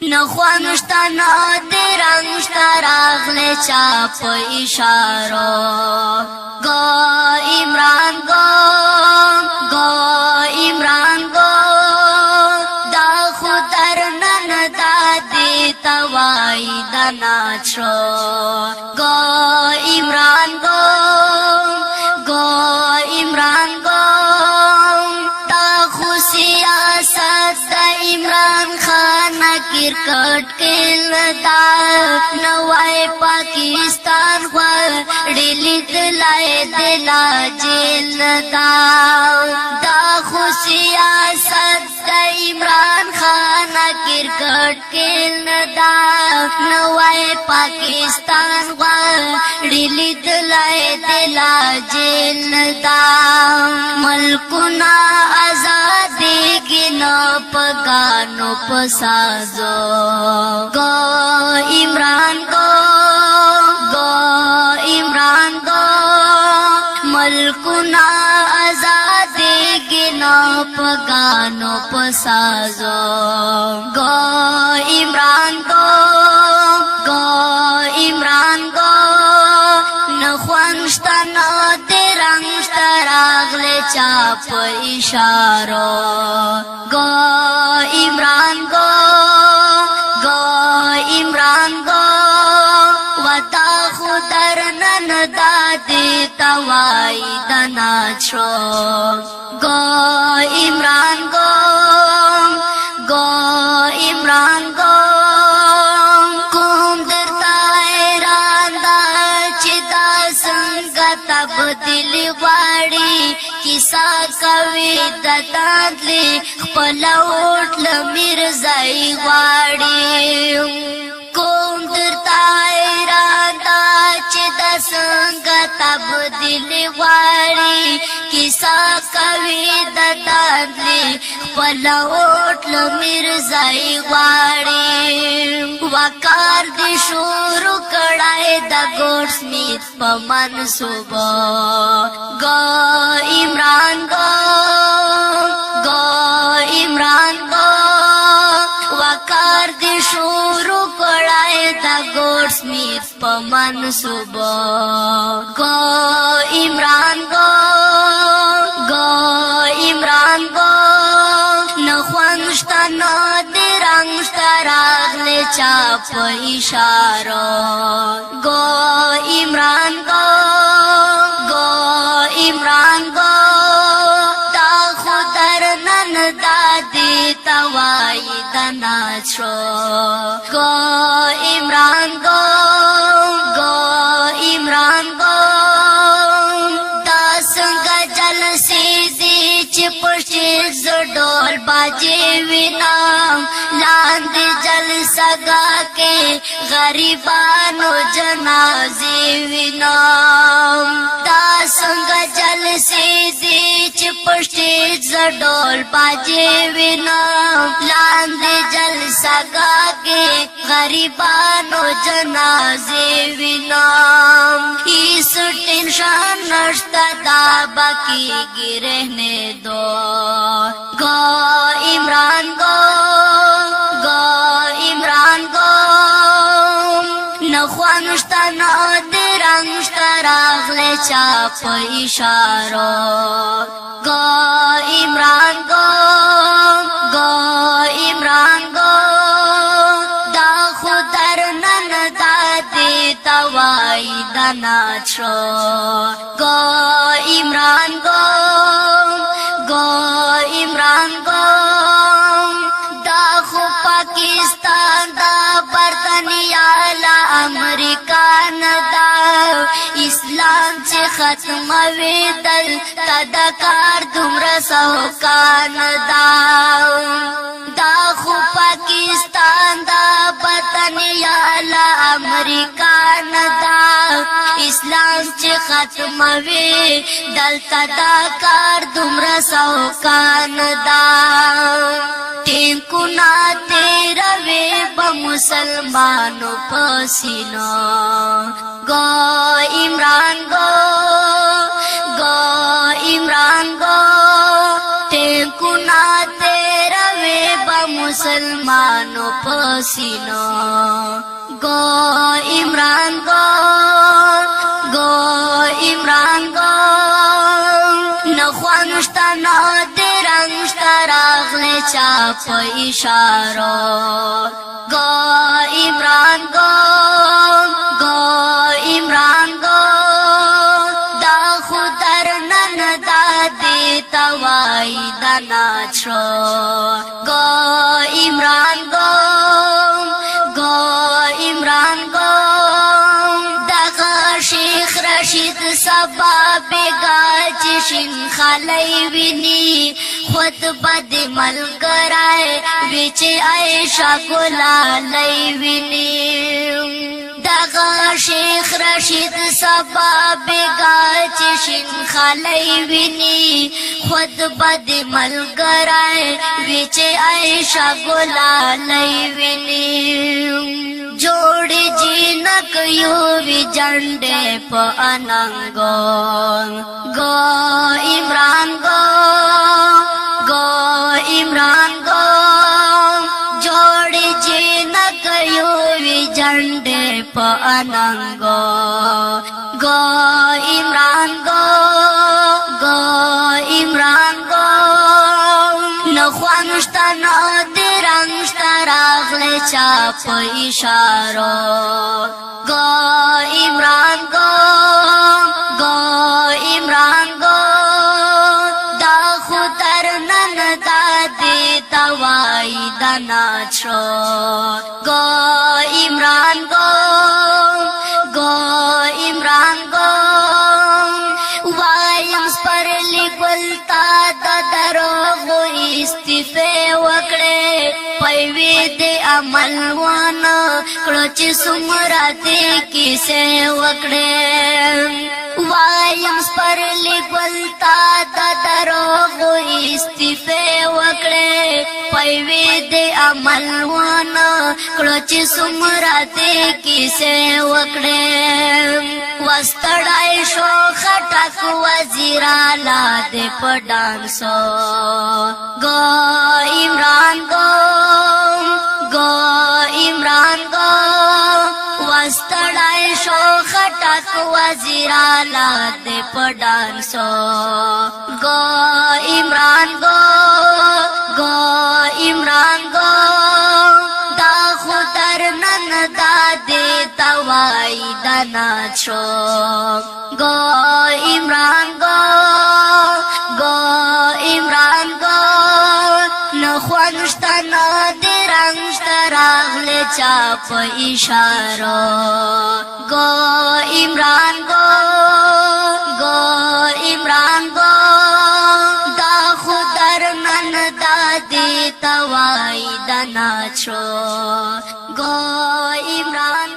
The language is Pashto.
نخوا نشتا نادی رنگ شتا راغلی چا پا اشارو گو عمران گو عمران گو دا خودر نن دادی توائی دا ناچرو گو عمران گو عمران گو دا خو سیاست دا عمران خان کرکٹ کل دا نوائی پاکستان غوڑی لدلائی دلا جیل دا دا خو سیاست دا عمران خان کرکٹ کل دا نوائی پاکستان غوڑی لدلائی دلا جیل دا ملکنا آزادی کی نو پگانو پسازو گو عمران گو عمران گو ملکنا آزادی کی نو پگانو پسازو گو عمران گو عمران گو نخوانشتا نو تیرانشتا راغلی چاپ اشارو گو عمران گو عمران گو وطا خودر نن دادی توائی دناچرو گو عمران گو عمران گو کوم درتا ایران دا چی دا سنگا تبدیلی واڑی کسا کوي د دادلی خپل اوټل مرزای واړي کوم درتا اراده چې د څنګه تبدیل واړي کیسا کوي د دادلی خپل اوټل مرزای واړي وقار دي شروع کړای د ګوډ سمیت په منصوبه گو عمران گو عمران گو وقار دی شروع کړای دا ګوډ سمیت په منصوبه گو عمران گو عمران گو نخوانشتا نو دی رنگشتا راغلی چا په اشارو گو عمران گو عمران گو دا خودر نن دادی توائی دناچرو گو عمران گو عمران گو دا سنگا جلسی دی چی پشتی زڈول باجی وینام لاندی جلسا گا کے غریبانو جنازی وینام دا سنگا جلسی دی چی پشتی زڈول باجی وینام لاندی جلسا گا کے غریبانو جنازی وینام اس ٹینشن نشتا دا باقی گی رہنے دو گو عمران گو عمران گو نخوانشتا نو درنگشتا راغلی چا په اشارو گو عمران گو عمران گو دا خودر نن دادی توائی دناچرو گو عمران گو عمران گو دا خو پاکستان دا برطانیہ لا امریکان دا اسلام چی ختم ویدل تدکار دمر سوکان دا خو پاکستان دا برطانیہ لا امریکان دا اسلام چی ختم ویدل تدکار دمر سوکان دا ٹینکو نا تیرا ویب مسلمانو پسینو گو عمران گو عمران گو ٹینکو نا تیرا ویب مسلمانو مسلمانو پسینو گو عمران گو عمران گو نخوانشتا نادرنشتا راغلی چا پا اشارو گو عمران گو عمران گو دا خودر نن دادی توائی دا ناچرو گو عمران گو عمران گو دغه شیخ رشید سبا بیگا جشن خالی ویني خطبه د ملګری وچ عائشہ ګلالی ویني دغه شیخ رشید سبا بیگا جشن خالی ویني خطبه د ملګری وچ عائشہ ګلالی ویني جوڑ جینک یو وی جنڈے پا اننگو گو عمران گو عمران گو جوڑ جینک یو وی جنڈے پا اننگو گو عمران گو عمران گو نخوانشتا نادرنشتا راغلی چا پا اشارو گو عمران گو عمران گو دا خودر نن دادی توائی دا ناچرو گو عمران گو عمران گو وایم سپرلی گلتا دا دروغو استفے وکڑے پیوی دے عمل وانا کڑوچ سمرا دے کسے وکڑے وایم سپرلی گلتا دا دروغو استفے وکڑے پیوی دے عمل وانا کڑوچ سمرا دے کسے وکڑے وستڑائی شو خٹک وزیرالا دے پڑانسو گو عمران گو عمران گو وستڑائی شو خٹک وزیرالا دے پڑانسو گو عمران گو عمران گو دا خودر نن دادی توائی دا ناچرو گو عمران گو عمران گو نخوانشتا نادرنشتا راغلی چا پا اشارو گو عمران گو عمران گو دا خودر نن دادی توائی دا ناچرو گو عمران